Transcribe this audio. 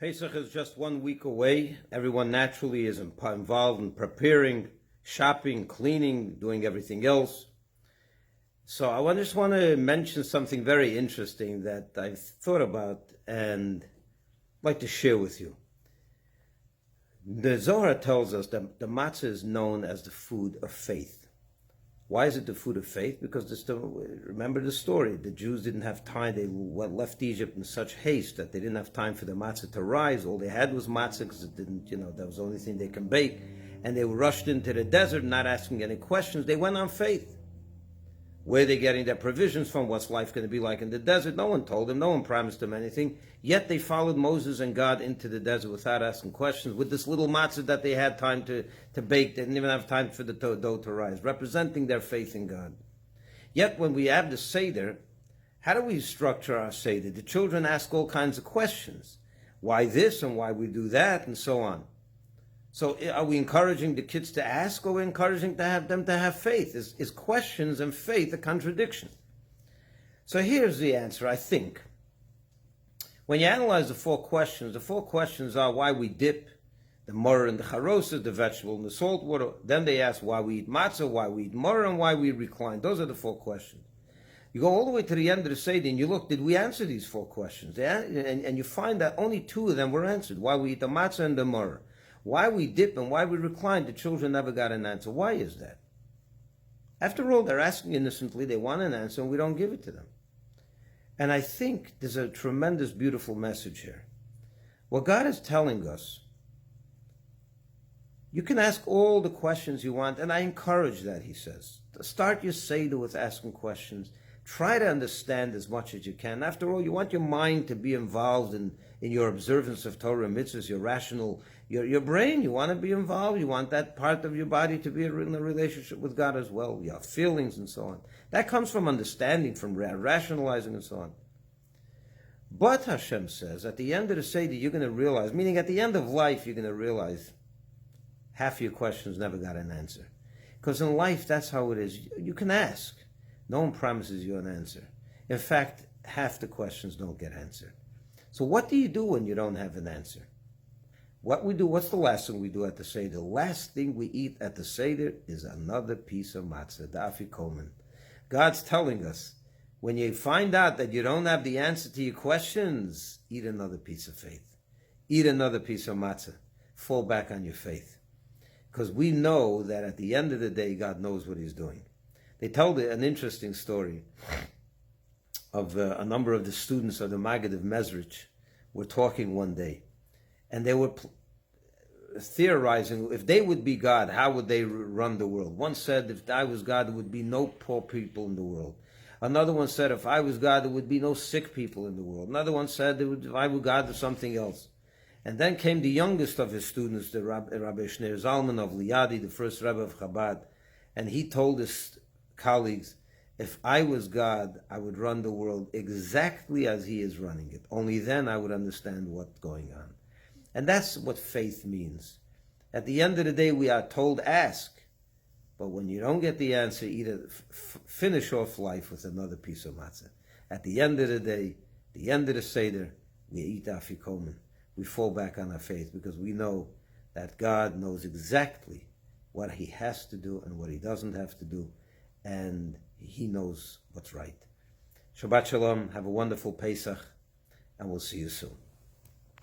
Pesach is just 1 week away. Everyone naturally is involved in preparing, shopping, cleaning, doing everything else. So I just want to mention something very interesting that I've thought about and like to share with you. The Zohar tells us that the matzah is known as the food of faith. Why is it the food of faith? Because remember the story. The Jews didn't have time. They left Egypt in such haste that they didn't have time for the matzah to rise. All they had was matzah because it didn't, that was the only thing they can bake. And they were rushed into the desert, not asking any questions. They went on faith. Where are they getting their provisions from? What's life going to be like in the desert? No one told them. No one promised them anything. Yet they followed Moses and God into the desert without asking questions. With this little matzah that they had time to bake, they didn't even have time for the dough to rise, representing their faith in God. Yet when we have the Seder, how do we structure our Seder? The children ask all kinds of questions. Why this and why we do that and so on. So are we encouraging the kids to ask, or are we encouraging them to have faith? Is questions and faith a contradiction? So here's the answer, I think. When you analyze the four questions are why we dip the murr and the charosas, the vegetable and the salt water. Then they ask why we eat matzah, why we eat murr, and why we recline. Those are the four questions. You go all the way to the end of the Seder and you look, did we answer these four questions? And you find that only two of them were answered. Why we eat the matzah and the murr. Why we dip and why we recline, the children never got an answer. Why is that? After all, they're asking innocently, they want an answer, and we don't give it to them. And I think there's a tremendous, beautiful message here. What God is telling us, you can ask all the questions you want, and I encourage that, he says. Start your Seder with asking questions. Try to understand as much as you can. After all, you want your mind to be involved in your observance of Torah and mitzvahs, your rational, your brain. You want to be involved. You want that part of your body to be in a relationship with God as well. Your feelings and so on. That comes from understanding, from rationalizing and so on. But Hashem says, at the end of the Seder, you're going to realize, meaning at the end of life, you're going to realize half of your questions never got an answer. Because in life, that's how it is. You can ask. No one promises you an answer. In fact, half the questions don't get answered. So what do you do when you don't have an answer? What's the last thing we do at the Seder? The last thing we eat at the Seder is another piece of matzah, the afikomen. God's telling us, when you find out that you don't have the answer to your questions, eat another piece of faith. Eat another piece of matzah. Fall back on your faith. Because we know that at the end of the day, God knows what he's doing. They told an interesting story of a number of the students of the Maggid of Mezrich were talking one day. And they were theorizing, if they would be God, how would they run the world? One said, if I was God, there would be no poor people in the world. Another one said, if I was God, there would be no sick people in the world. Another one said, if I were God, there's something else. And then came the youngest of his students, the Rabbi Shneur Zalman of Liadi, the first Rebbe of Chabad, and he told his colleagues, if I was God, I would run the world exactly as he is running it. Only then I would understand what's going on. And that's what faith means. At the end of the day, we are told, ask. But when you don't get the answer, either finish off life with another piece of matzah. At the end of the day, the end of the Seder, we eat afikomen. We fall back on our faith because we know that God knows exactly what he has to do and what he doesn't have to do. And he knows what's right. Shabbat Shalom. Have a wonderful Pesach. And we'll see you soon.